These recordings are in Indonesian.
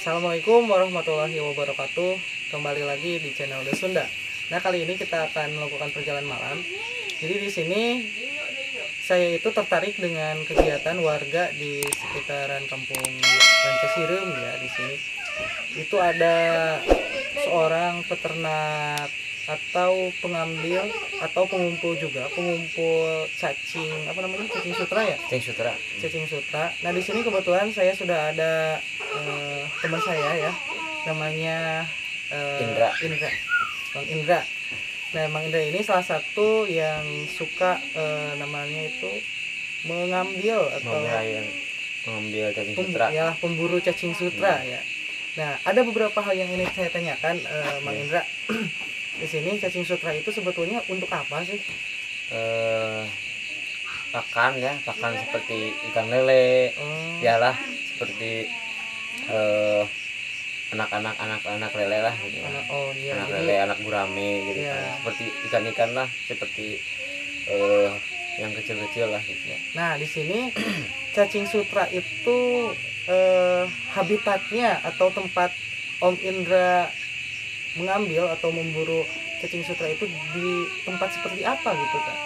Assalamualaikum warahmatullahi wabarakatuh. Kembali lagi di channel The Sunda. Nah, kali ini kita akan melakukan perjalanan malam. Jadi di sini saya itu tertarik dengan kegiatan warga di sekitaran kampung Rancasireum ya. Di sini itu ada seorang peternak atau pengambil atau pengumpul juga, pengumpul cacing cacing sutra ya, cacing sutra. Nah, di sini kebetulan saya sudah ada teman saya ya, namanya Bang Indra. Nah, Bang Indra ini salah satu yang suka namanya itu mengambil atau mengambil cacing sutra, ya, pemburu cacing sutra ya. Nah, ada beberapa hal yang ini saya tanyakan Bang Indra. Di sini cacing sutra itu sebetulnya untuk apa sih? Pakan seperti ikan lele, yalah, seperti anak lele lah gitu. Anak lele, anak gurame gitu kan. Seperti ikan lah, seperti yang kecil lah gitu. Nah, di sini cacing sutra itu habitatnya atau tempat Om Indra mengambil atau memburu cacing sutra itu di tempat seperti apa gitu Kak?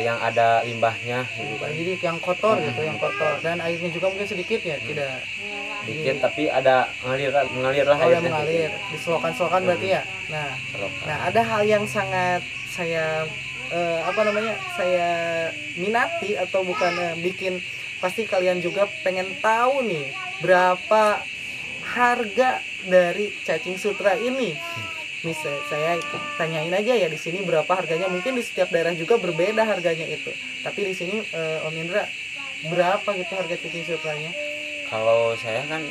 Yang ada limbahnya gitu kan. Jadi yang kotor gitu, yang kotor, dan airnya juga mungkin sedikit ya, tidak sedikit tapi ada mengalir lah airnya. Mengalir di selokan berarti ya. Nah, ada hal yang sangat saya saya minati atau bukan bikin, pasti kalian juga pengen tahu nih berapa harga dari cacing sutra ini. Misal saya tanyain aja ya, di sini berapa harganya. Mungkin di setiap daerah juga berbeda harganya itu. Tapi di sini Om Indra, berapa gitu harga cacing sutranya? Kalau saya kan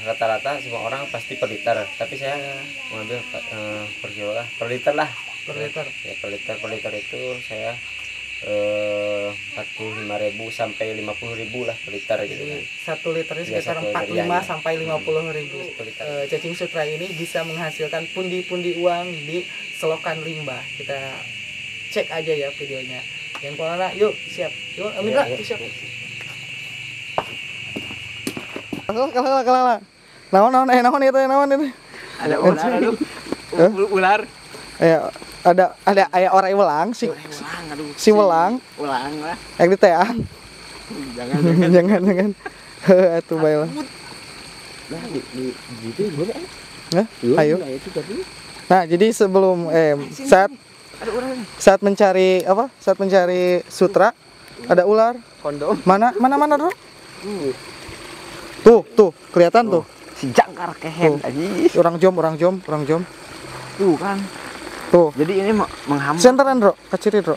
rata-rata semua orang pasti per liter, tapi saya mengambil per kilo lah, per liter lah. Per liter. Ya, per liter itu saya 45.000 sampai 50.000 lah per liter gitu kan. 1 liternya sekitar 45 sampai 50.000. Cacing sutra ini bisa menghasilkan pundi-pundi uang di selokan limbah. Kita cek aja ya videonya. Yang mana? Yuk, siap. Yuk, Amira, siap. Kalah. Naon itu. Ada ular, ular. Ada orang welang si welang lah. yang di teang. Jangan. Atuh bae lah. Nah, di gitu boleh. Ayo. Nah, jadi sebelum saat mencari sutra ada ular. Kondom. Mana bro? Tuh, kelihatan tuh. Si jangkar kehen tadi. Orang jom. Tuh kan. Tuh. Jadi ini menghambat. Senteran, Bro. Kacirit, Bro.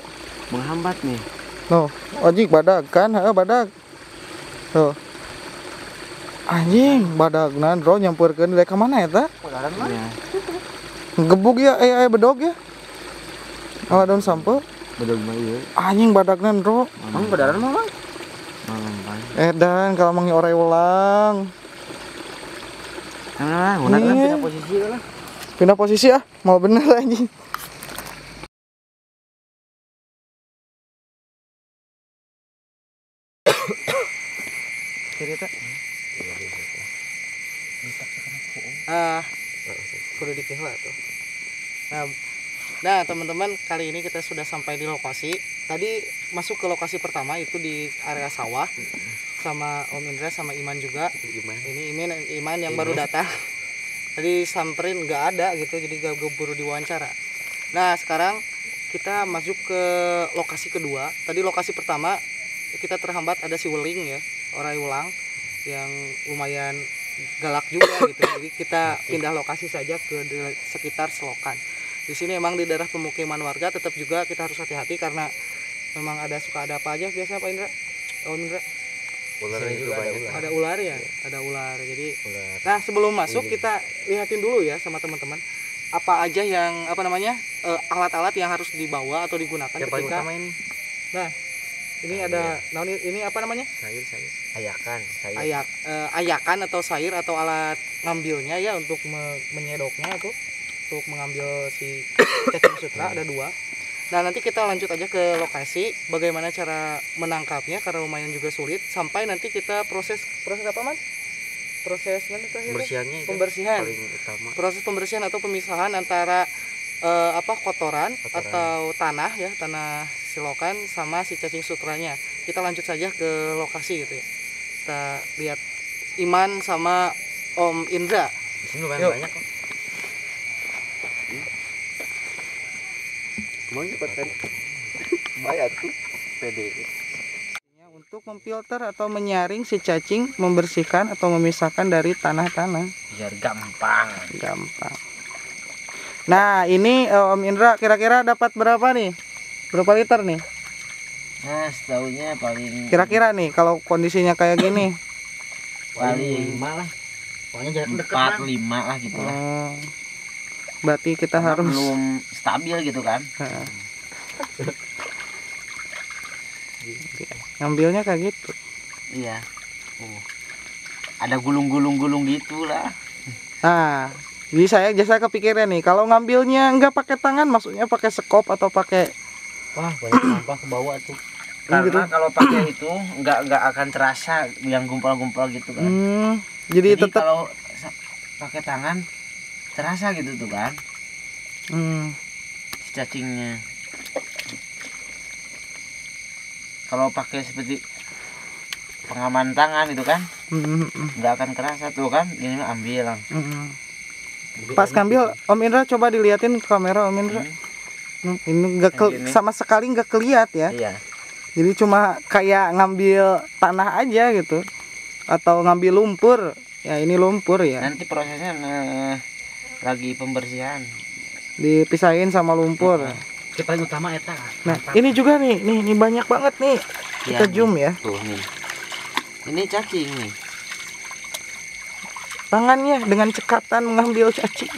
Menghambat nih. No, anjing badag kan? Badag. Tuh. Anjing badagna, Bro, nyampurkeun we ka mana eta? Pagaran mah. Gebug ya, bedog ya. Awa daun sampo. Bedog mah ieu. Anjing badagna, Bro. Mang badaran mah, Bang? Dan kalau mangi orai ulang. Nah, pindah posisi lah. Pindah posisi ah, mau bener anjing. Cerita. Kudu dikehla tuh. Nah, teman-teman, kali ini kita sudah sampai di lokasi. Tadi masuk ke lokasi pertama itu di area sawah sama Om Indra sama Iman juga. Ini Iman yang baru datang. Tadi samperin nggak ada gitu, jadi gak buru diwawancara. Nah, sekarang kita masuk ke lokasi kedua. Tadi lokasi pertama kita terhambat, ada si weling ya, orai ulang yang lumayan galak juga gitu. Jadi kita pindah lokasi saja ke sekitar selokan. Di sini emang di daerah pemukiman warga, tetap juga kita harus hati-hati karena memang suka ada apa aja biasa Pak Indra. Om Indra. Ularnya juga ada ular ya, ada ular. Jadi nah, sebelum masuk kita lihatin dulu ya sama teman-teman apa aja yang alat-alat yang harus dibawa atau digunakan ketika ini. Nah, ini ada ini apa namanya? Sayur. Ayakan atau sayur atau alat ngambilnya ya untuk menyedoknya tuh, untuk mengambil si cacing sutra ada 2. Nah, nanti kita lanjut aja ke lokasi bagaimana cara menangkapnya karena lumayan juga sulit, sampai nanti kita proses apa, Man? prosesnya itu Pembersihannya itu pembersihan paling utama. proses pembersihan atau pemisahan antara kotoran atau tanah ya, tanah silokan sama si cacing sutranya. Kita lanjut saja ke lokasi gitu ya, kita lihat Iman sama Om Indra. Di sini banyak kok. Mau cepat kan? Bayar tuh PD. Untuk memfilter atau menyaring si cacing, membersihkan atau memisahkan dari tanah-tanah. Biar gampang. Nah ini Om Indra kira-kira dapat berapa nih? Berapa liter nih? Nah setahunya paling Kira-kira nih kalau kondisinya kayak gini. paling 5 lah. Pokoknya jarak dekat 4-5 lah gitu lah. Berarti kita Karena harus belum stabil gitu kan. ngambilnya kayak gitu. Iya. Ada gulung-gulung gitu lah. Nah, jadi saya kepikiran nih kalau ngambilnya nggak pakai tangan, maksudnya pakai sekop atau pakai Wah banyak sampah ke bawah tuh. Karena gitu. kalau pakai itu nggak akan terasa yang gumpal-gumpal gitu kan. Jadi tetap kalau pakai tangan terasa gitu tuh kan. Si cacingnya. Kalau pakai seperti pengaman tangan itu kan nggak akan kerasa tuh kan. Ini ambil langsung. Pas ngambil Om Indra coba diliatin ke kamera Om Indra. Ini sama sekali nggak keliat ya. Iya. Jadi cuma kayak ngambil tanah aja gitu, atau ngambil lumpur. Ya ini lumpur ya. Nanti prosesnya lagi pembersihan. Dipisahin sama lumpur. Yang paling utama eta. Nah ini juga nih banyak banget nih. Kita zoom ya. Tuh nih. Ini cacing nih. Tangannya dengan cekatan mengambil cacing.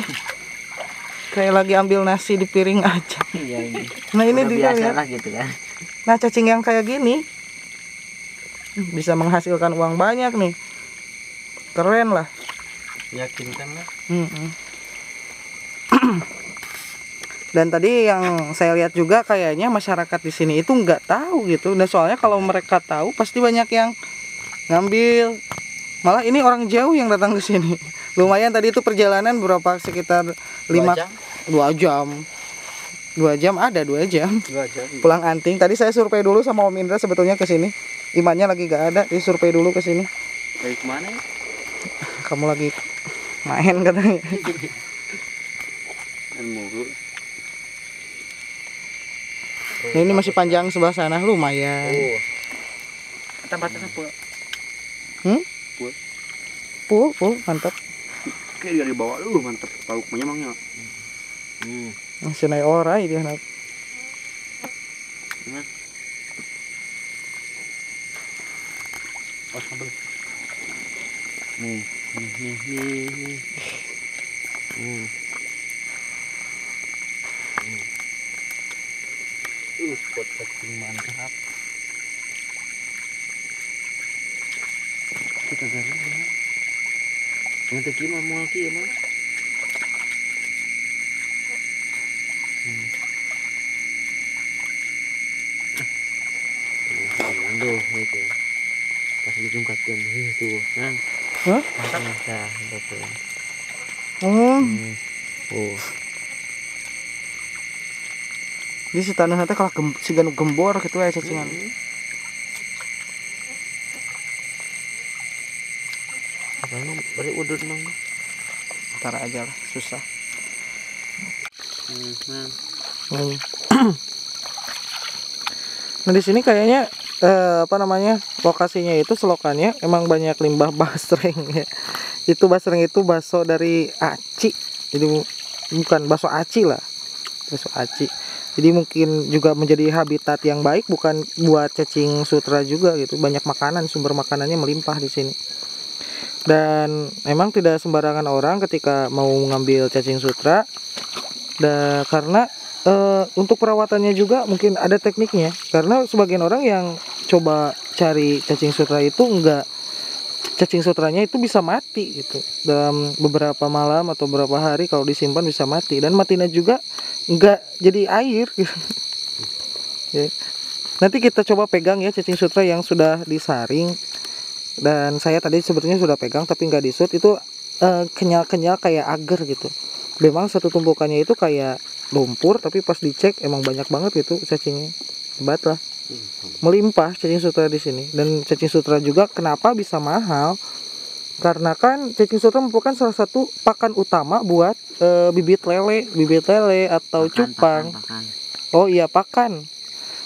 Kayak lagi ambil nasi di piring aja. Iya ini. Nah ini biasa dilihat. lah gitu kan. Nah cacing yang kayak gini bisa menghasilkan uang banyak nih. Keren lah. Yakinkan lah. Dan tadi yang saya lihat juga kayaknya masyarakat di sini itu nggak tahu gitu. Dan soalnya kalau mereka tahu pasti banyak yang ngambil. Malah ini orang jauh yang datang ke sini. Lumayan tadi itu perjalanan berapa, sekitar 2 jam. 2 jam ada 2 jam. 2 jam. Pulang anting. Tadi saya survei dulu sama Om Indra sebetulnya ke sini. Imannya lagi gak ada, jadi survei dulu ke sini. Dari kemana? Kamu lagi main katanya. Nah, ini masih panjang sebelah sana, lumayan. Tempatnya apa? Full, mantap. Kayak dari bawah mantap. Tahu menyemangnya. Masih naik orai dia nak. Nih. Spot cacing mantap. Kita garing ya. Nanti gimana mau gimana? Aduh, itu. Pas dijungkatkan itu, kan? Hah? Mantap, betul. Di si tanah nanti kalau si ganu gembor gitu ya cacingan. Kalau beri udut nang. Ntar aja lah, susah. Nah di sini kayaknya lokasinya itu selokannya emang banyak limbah basreng ya. Itu basreng itu bakso dari aci. Jadi bukan bakso aci lah. Bakso aci. Jadi mungkin juga menjadi habitat yang baik bukan buat cacing sutra juga gitu. Banyak makanan, sumber makanannya melimpah di sini. Dan memang tidak sembarangan orang ketika mau mengambil cacing sutra. Karena untuk perawatannya juga mungkin ada tekniknya. Karena sebagian orang yang coba cari cacing sutra itu enggak, cacing sutranya itu bisa mati gitu dalam beberapa malam atau beberapa hari. Kalau disimpan bisa mati, dan matinya juga enggak jadi air gitu. Ya. Nanti kita coba pegang ya cacing sutra yang sudah disaring. Dan saya tadi sebetulnya sudah pegang tapi nggak disut, itu kenyal-kenyal kayak agar gitu. Memang satu tumpukannya itu kayak lumpur, tapi pas dicek emang banyak banget gitu cacingnya. Hebat lah. Melimpah cacing sutra di sini. Dan cacing sutra juga kenapa bisa mahal? Karena kan cacing sutra merupakan salah satu pakan utama buat bibit lele atau cupang. Oh iya, pakan.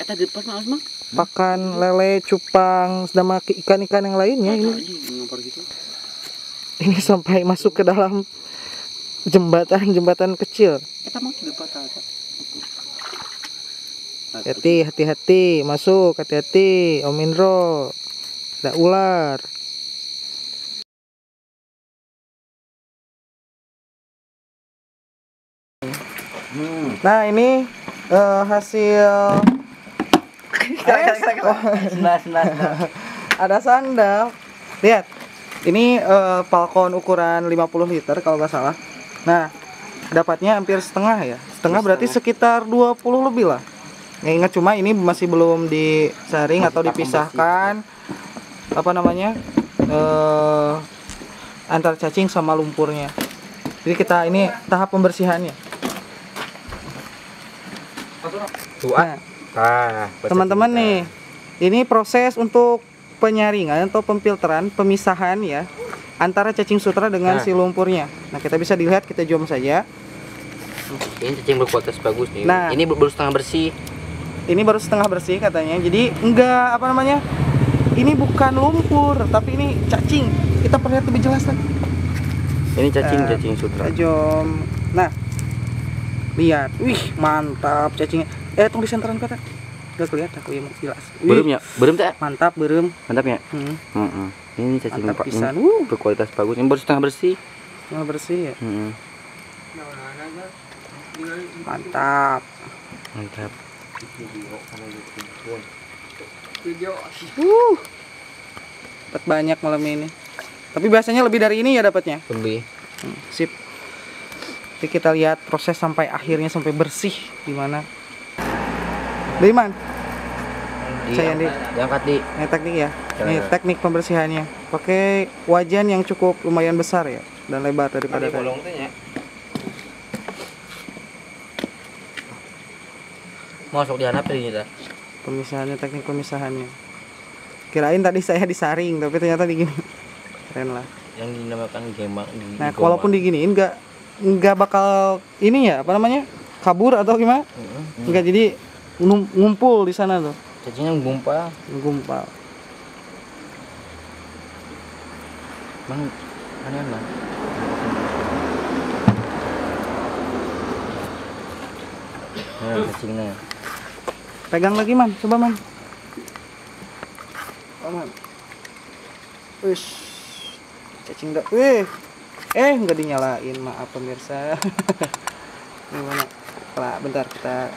Tadi pas mah Pakan lele, cupang, sama ikan-ikan yang lainnya ini. Ini sampai masuk ke dalam jembatan kecil. Eta mah di patah. Hati-hati masuk, hati-hati Om Indro. Ada ular. Nah, ini hasil ada sandal. Lihat. Ini falcon ukuran 50 liter kalau nggak salah. Nah, dapatnya hampir setengah ya. Setengah berarti sekitar 20 lebih lah. Ya, ingat cuma ini masih belum disaring atau dipisahkan apa namanya? Antar cacing sama lumpurnya. Jadi kita ini tahap pembersihannya. Nah, teman-teman nih, ini proses untuk penyaringan atau pemfilteran, pemisahan ya antara cacing sutra dengan si lumpurnya. Nah, kita bisa dilihat, kita zoom saja. Ini cacing berkualitas bagus nih. Nah, ini baru setengah bersih. Ini baru setengah bersih katanya. Jadi enggak apa namanya? Ini bukan lumpur, tapi ini cacing. Kita perlihat lebih jelas lagi. Ini cacing sutra. Zoom. Nah, lihat. Wih, mantap cacingnya. Tunggu di senteran kata. Gak kelihatan aku yang jelas. Berem ya? Berem tak? Mantap, berem. Mantap ya? Ini cacing pisan. berkualitas bagus. Ini baru setengah bersih. Setengah bersih ya. Mantap. Mantap. Dapat banyak malam ini. Tapi biasanya lebih dari ini ya dapatnya. Lebih. Sip. Jadi kita lihat proses sampai akhirnya sampai bersih gimana. Diman. Saya Andi. Diangkat di. Ini teknik ya. Ini teknik pembersihannya. Pakai wajan yang cukup lumayan besar ya dan lebar daripada tadi. Masuk di anak ini dah. Pemisahannya, teknik pemisahannya. Kirain tadi saya disaring tapi ternyata digini. Keren lah. Yang dinamakan gembang. Nah, walaupun diginiin nggak bakal ini ya, apa namanya? Kabur atau gimana? Enggak, jadi ngumpul di sana tuh. Cacingnya gumpal. Bang, aneh bang. Nah, cacingnya. Pegang lagi man, coba man. Oh, man. Wih, cacing dah. Nggak dinyalain, maaf pemirsa. Gimana? Bentar kita.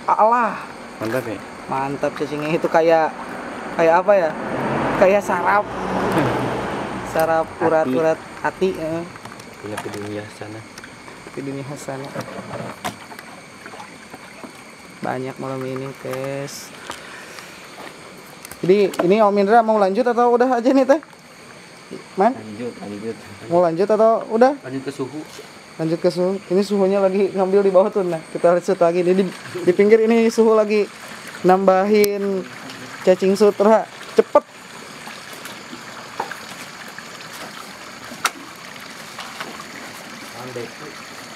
Allah. Mantap ya. Mantap cacingnya itu kayak apa ya? Kayak sarap. Sarap urat-urat hati. Punya dunia sana. Dunia sana. Banyak malam ini, guys. Jadi ini Om Indra mau lanjut atau udah aja nih teh? Man? Lanjut. Mau lanjut atau udah? Lanjut ke suhu. Lanjut ke suhu. Ini suhunya lagi ngambil di bawah tuh. Nah, kita lihat lagi. Ini di pinggir ini suhu lagi nambahin cacing sutra. Cepet.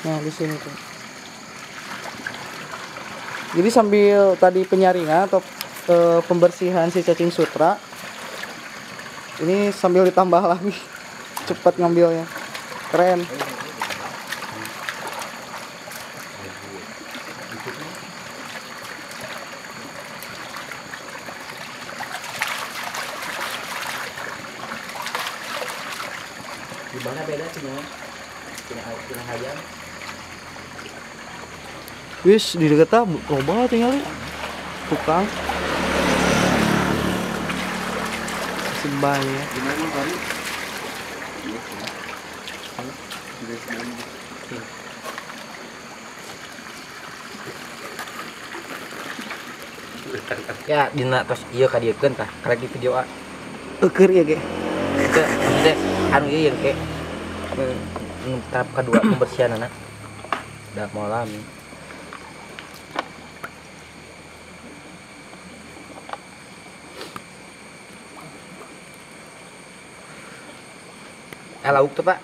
Nah, di sini tuh. Jadi sambil tadi penyaringan atau pembersihan si cacing sutra, ini sambil ditambah lagi. Cepat ngambilnya. Keren. Gimana beda sih Cina ayam? Wis di dekat loba tinggal tukang. Sebanyak. Ya dina tos ieu ka dieukeun tah karek di video a. Eukeur ya ge. itu maksudnya anu ieu ke tahap kedua pembersihan anak udah mau alami lauk tuh pak